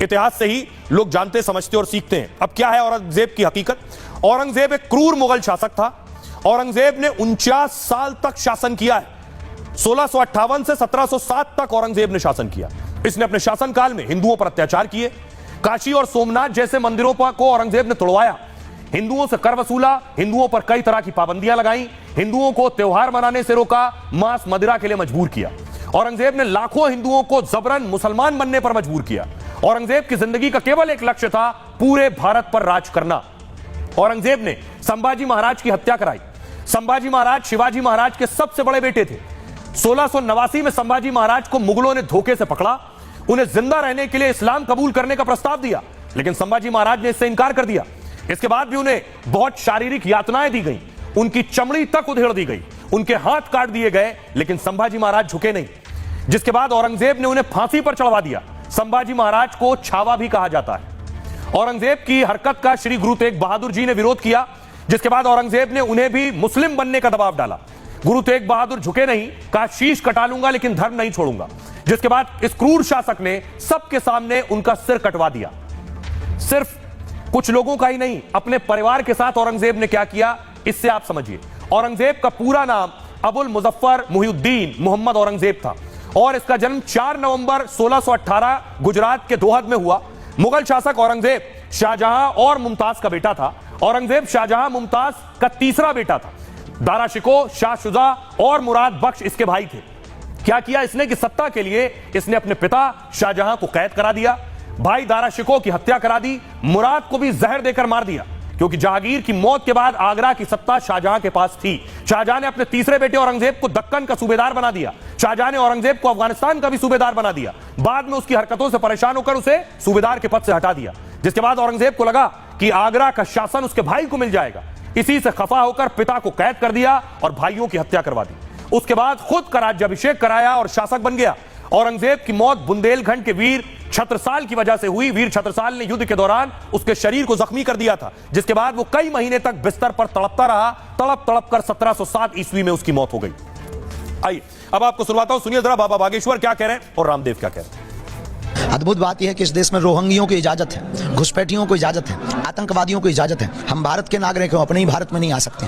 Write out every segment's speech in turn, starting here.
इतिहास से ही लोग जानते, समझते और सीखते हैं। अब क्या है औरंगजेब की हकीकत? औरंगजेब एक क्रूर मुगल शासक था। औरंगजेब ने 49 साल तक शासन किया है। 1658 से 1707 तक औरंगजेब ने शासन किया। इसने अपने शासनकाल में हिंदुओं पर अत्याचार किए। काशी और सोमनाथ जैसे मंदिरों को औरंगजेब ने तोड़वाया। हिंदुओं से कर वसूला, हिंदुओं पर कई तरह की पाबंदियां लगाई, हिंदुओं को त्योहार मनाने से रोका, मांस मदिरा के लिए मजबूर किया। औरंगजेब ने लाखों हिंदुओं को जबरन मुसलमान बनने पर मजबूर किया। औरंगजेब की जिंदगी का केवल एक लक्ष्य था, पूरे भारत पर राज करना। औरंगजेब ने संभाजी महाराज की हत्या कराई। संभाजी महाराज शिवाजी महाराज के सबसे बड़े बेटे थे। 1689 में संभाजी महाराज को मुगलों ने धोखे से पकड़ा। उन्हें जिंदा रहने के लिए इस्लाम कबूल करने का प्रस्ताव दिया, लेकिन संभाजी महाराज ने इससे इनकार कर दिया। इसके बाद भी उन्हें बहुत शारीरिक यातनाएं दी गई, उनकी चमड़ी तक उधेड़ दी गई, उनके हाथ काट दिए गए, लेकिन संभाजी महाराज झुके नहीं। जिसके बाद औरंगजेब ने उन्हें फांसी पर चढ़वा दिया। संभाजी महाराज को छावा भी कहा जाता है। औरंगजेब की हरकत का श्री गुरु तेग बहादुर जी ने विरोध किया, जिसके बाद औरंगजेब ने उन्हें भी मुस्लिम बनने का दबाव डाला। गुरु तेग बहादुर झुके नहीं, कहा शीश कटा लूंगा लेकिन धर्म नहीं छोड़ूंगा। जिसके बाद इस क्रूर शासक ने सबके सामने उनका सिर कटवा दिया। सिर्फ कुछ लोगों का ही नहीं, अपने परिवार के साथ औरंगजेब ने क्या किया, इससे आप समझिए। औरंगजेब का पूरा नाम अबुल मुजफ्फर मुहिउद्दीन मोहम्मद औरंगजेब था और इसका जन्म 4 नवंबर 1618 गुजरात के दोहद में हुआ। मुगल शासक औरंगजेब शाहजहां और मुमताज का बेटा था। औरंगजेब शाहजहां मुमताज का तीसरा बेटा था। दारा शिकोह, शाह शुजा और मुराद बख्श इसके भाई थे। क्या किया इसने कि सत्ता के लिए इसने अपने पिता शाहजहां को कैद करा दिया, भाई दारा शिकोह की हत्या करा दी, मुराद को भी जहर देकर मार दिया, क्योंकि जहांगीर की मौत के बाद आगरा की सत्ता शाहजहां के पास थी। शाहजहां ने अपने तीसरे बेटे औरंगजेब को दक्कन का सूबेदार बना दिया। शाहजहां ने औरंगजेब को अफगानिस्तान का भी सूबेदार बना दिया। बाद में उसकी हरकतों से परेशान होकर उसे सूबेदार के पद से हटा दिया। जिसके बाद औरंगजेब को लगा कि आगरा का शासन उसके भाई को मिल जाएगा। इसी से खफा होकर पिता को कैद कर दिया और भाइयों की हत्या करवा दी। उसके बाद खुद का राज्याभिषेक कराया और शासक बन गया। औरंगजेब की मौत बुंदेलखंड के वीर छत्रसाल की वजह से हुई। वीर छत्रसाल ने युद्ध के दौरान उसके शरीर को जख्मी कर दिया था, जिसके बाद वो कई महीने तक बिस्तर पर तड़पता रहा। तड़प तड़प कर 1707 ईस्वी में उसकी मौत हो गई। आइए अब आपको सुनवाता हूं, सुनिए जरा बाबा बागेश्वर क्या कह रहे हैं और रामदेव क्या कह रहे हैं। अद्भुत बात यह है कि इस देश में रोहंगियों की इजाजत है, घुसपैठियों को इजाजत है, आतंकवादियों को इजाजत है। हम भारत के नागरिक हैं, अपने ही भारत में नहीं आ सकते।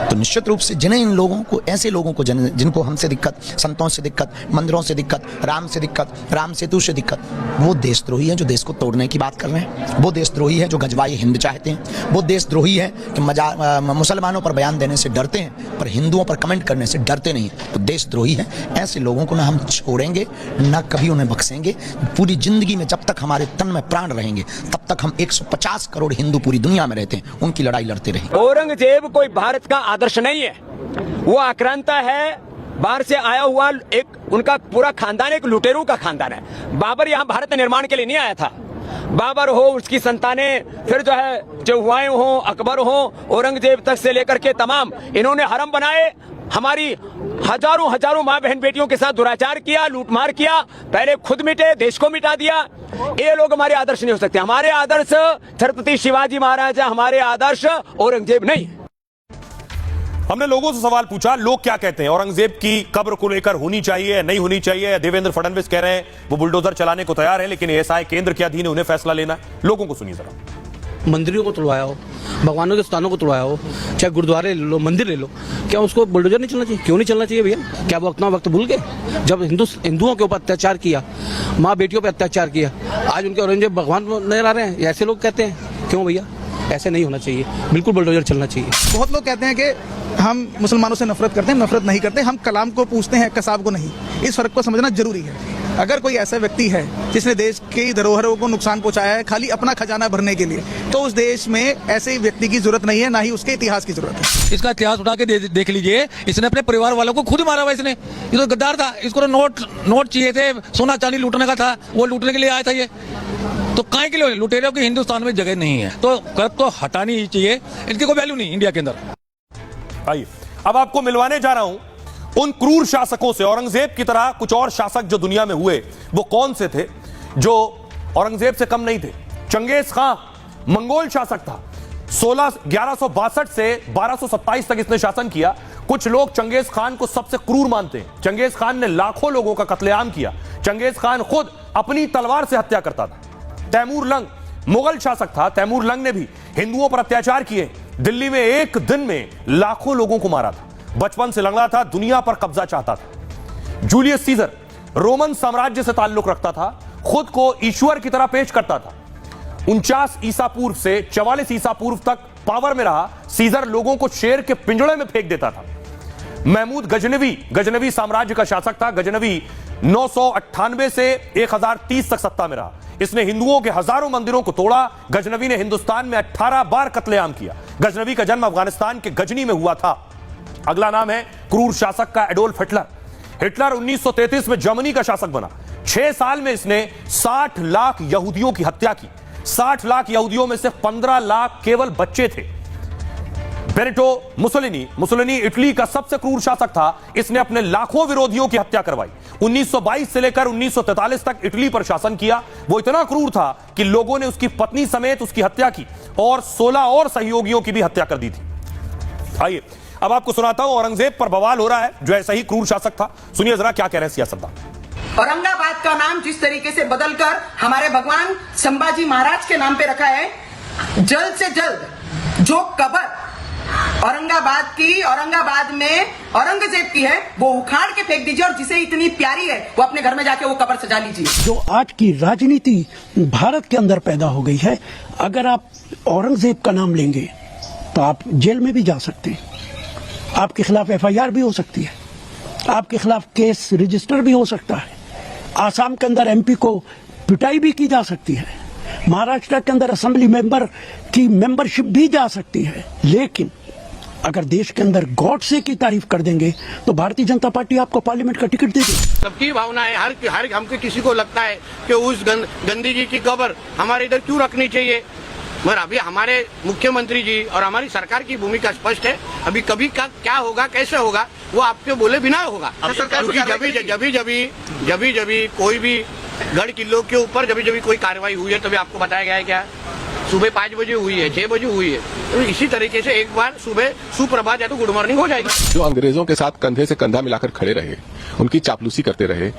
तो निश्चित रूप से जिन्हें इन लोगों को, ऐसे लोगों को जिनको हमसे दिक्कत, संतों से दिक्कत, मंदिरों से दिक्कत, राम से दिक्कत, राम सेतु से दिक्कत, वो देशद्रोही हैं जो देश को तोड़ने की बात कर रहे हैं। वो देशद्रोही है जो गजवाई हिंद चाहते हैं। वो देशद्रोही है कि मुसलमानों पर बयान देने से डरते हैं, पर हिंदुओं पर कमेंट करने से डरते नहीं। तो देशद्रोही है। ऐसे लोगों को ना हम छोड़ेंगे, ना कभी उन्हें बख्शेंगे। पूरी जिंदगी में जब तक हमारे तन में प्राण रहेंगे, तब तक हम 150 करोड़ हिंदू पूरी दुनिया में रहते हैं, उनकी लड़ाई लड़ते रहेंगे। औरंगजेब कोई भारत का आदर्श नहीं है, वो आक्रांता है। बाहर से आया हुआ एक उनका पूरा खानदान एक लुटेरों का खानदान है। बाबर यहाँ भारत निर्माण के लिए नहीं आया था। बाबर हो, उसकी संतानें, फिर जो है चौहान हो, अकबर हो, औरंगजेब तक से लेकर के तमाम इन्होंने हरम बनाए। हमारी हजारों हजारों माँ बहन बेटियों के साथ दुराचार किया, लूटमार किया। पहले खुद मिटे, देश को मिटा दिया। ये लोग हमारे आदर्श नहीं हो सकते। हमारे आदर्श छत्रपति शिवाजी महाराज है, हमारे आदर्श औरंगजेब नहीं। हमने लोगों से सवाल पूछा, लोग क्या कहते हैं, औरंगजेब की कब्र को लेकर होनी चाहिए नहीं होनी चाहिए। देवेंद्र फडणवीस कह रहे हैं वो बुलडोजर चलाने को तैयार है, लेकिन एएसआई केंद्र के अधीन है, उन्हें फैसला लेना है। लोगों को सुनिए जरा। मंदिरों को तोड़वाया हो, भगवानों के स्थानों को तोड़वाया हो, चाहे गुरुद्वारे ले लो, मंदिर ले लो, क्या उसको बुलडोजर नहीं चलना चाहिए? क्यों नहीं चलना चाहिए भैया? क्या वो अपना वक्त भूल गए जब हिंदुओं के ऊपर अत्याचार किया, माँ बेटियों पर अत्याचार किया? आज उनके औरंगजेब भगवान नजर आ रहे हैं, ऐसे लोग कहते हैं। क्यों भैया? ऐसे नहीं होना चाहिए, बिल्कुल बुलडोजर चलना चाहिए। बहुत लोग कहते हैं कि हम मुसलमानों से नफरत करते हैं, नफरत नहीं करते। हम कलाम को पूछते हैं, कसाब को नहीं। इस फर्क को समझना जरूरी है। अगर कोई ऐसा व्यक्ति है जिसने देश की धरोहरों को नुकसान पहुंचाया है खाली अपना खजाना भरने के लिए, तो उस देश में ऐसे व्यक्ति की जरूरत नहीं है, ना ही उसके इतिहास की जरूरत है। इसका इतिहास उठा के देख लीजिए। इसने अपने परिवार वालों को खुद मारा हुआ। इसने, ये तो गद्दार था। इसको तो नोट चाहिए थे, सोना चांदी लूटने का था, वो लूटने के लिए आया था। ये तो काहे के लिए? लुटेरों की हिंदुस्तान में जगह नहीं है, तो कर तो हटानी ही चाहिए। इनकी कोई वैल्यू नहीं इंडिया के अंदर। आइए अब आपको मिलवाने जा रहा हूं उन क्रूर शासकों से। औरंगजेब की तरह कुछ और शासक जो दुनिया में हुए, वो कौन से थे जो औरंगजेब से कम नहीं थे? चंगेज खां मंगोल शासक था। 1162 से 1227 तक इसने शासन किया। कुछ लोग चंगेज खान को सबसे क्रूर मानते हैं। चंगेज खान ने लाखों लोगों का कत्लेआम किया। चंगेज खान खुद अपनी तलवार से हत्या करता था। तैमूर लंग मुगल शासक था। तैमूर लंग ने भी हिंदुओं पर अत्याचार किए। दिल्ली में एक दिन में लाखों लोगों को मारा था। बचपन से लंगड़ा था, दुनिया पर कब्जा चाहता था। जूलियस सीजर रोमन साम्राज्य से ताल्लुक रखता था, खुद को ईश्वर की तरह पेश करता था। 49 ईसा पूर्व से 44 ईसा पूर्व तक पावर में रहा सीजर लोगों को शेर के पिंजड़े में फेंक देता था। महमूद गजनवी साम्राज्य का शासक था। गजनवी 998 से 1030 तक सत्ता में रहा। इसने हिंदुओं के हजारों मंदिरों को तोड़ा। गजनवी ने हिंदुस्तान में 18 बार कत्लेआम किया। गजनवी का जन्म अफगानिस्तान के गजनी में हुआ था। अगला नाम है क्रूर शासक का एडोल्फ हिटलर। हिटलर 1933 में जर्मनी का शासक बना। 6 साल में इसने 60 लाख यहूदियों की हत्या की। 60 लाख यहूदियों में से 15 लाख केवल बच्चे थे। बेनिटो मुसोलिनी इटली का सबसे क्रूर शासक था। इसने अपने लाखों विरोधियों की हत्या करवाई। 1922 से लेकर 1943 तक इटली पर शासन किया। वो इतना क्रूर था कि लोगों ने उसकी पत्नी समेत उसकी हत्या की और 16 और सहयोगियों की भी हत्या कर दी थी। आइए अब आपको सुनाता हूं, औरंगजेब पर बवाल हो रहा है जो ऐसा ही क्रूर शासक था। सुनिए जरा क्या कह रहे हैं सियासतदान। औरंगाबाद का नाम जिस तरीके से बदलकर हमारे भगवान संभाजी महाराज के नाम पे रखा है, जल्द से जल्द जो कब्र औरंगाबाद में औरंगजेब की है वो उखाड़ के फेंक दीजिए और जिसे इतनी प्यारी है वो अपने घर में जाके वो कब्र सजा लीजिए। जो आज की राजनीति भारत के अंदर पैदा हो गई है, अगर आप औरंगजेब का नाम लेंगे तो आप जेल में भी जा सकते हैं, आपके खिलाफ FIR भी हो सकती है, आपके खिलाफ केस रजिस्टर भी हो सकता है। आसाम के अंदर MP को पिटाई भी की जा सकती है, महाराष्ट्र के अंदर असेंबली मेंबर की मेंबरशिप भी जा सकती है। लेकिन अगर देश के अंदर गॉडसे की तारीफ कर देंगे तो भारतीय जनता पार्टी आपको पार्लियामेंट का टिकट देगी। सबकी भावना है, हर हमको किसी को लगता है कि उस गांधी जी की कब्र हमारे इधर क्यों रखनी चाहिए। मगर अभी हमारे मुख्यमंत्री जी और हमारी सरकार की भूमिका स्पष्ट है। अभी कभी का क्या होगा, कैसे होगा, वो आपके बोले बिना होगा। क्योंकि जब कोई भी गढ़ किलों के ऊपर जब कोई कार्रवाई हुई है तभी आपको बताया गया है क्या सुबह 5 बजे हुई है, 6 बजे हुई है। तो इसी तरीके से एक बार सुबह सुप्रभात या तो गुड मॉर्निंग हो जाएगी। जो अंग्रेजों के साथ कंधे से कंधा मिलाकर खड़े रहे, उनकी चापलूसी करते रहे,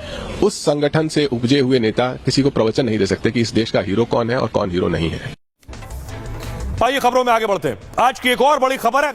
उस संगठन से उपजे हुए नेता किसी को प्रवचन नहीं दे सकते कि इस देश का हीरो कौन है और कौन हीरो नहीं है। आइए खबरों में आगे बढ़ते हैं। आज की एक और बड़ी खबर है।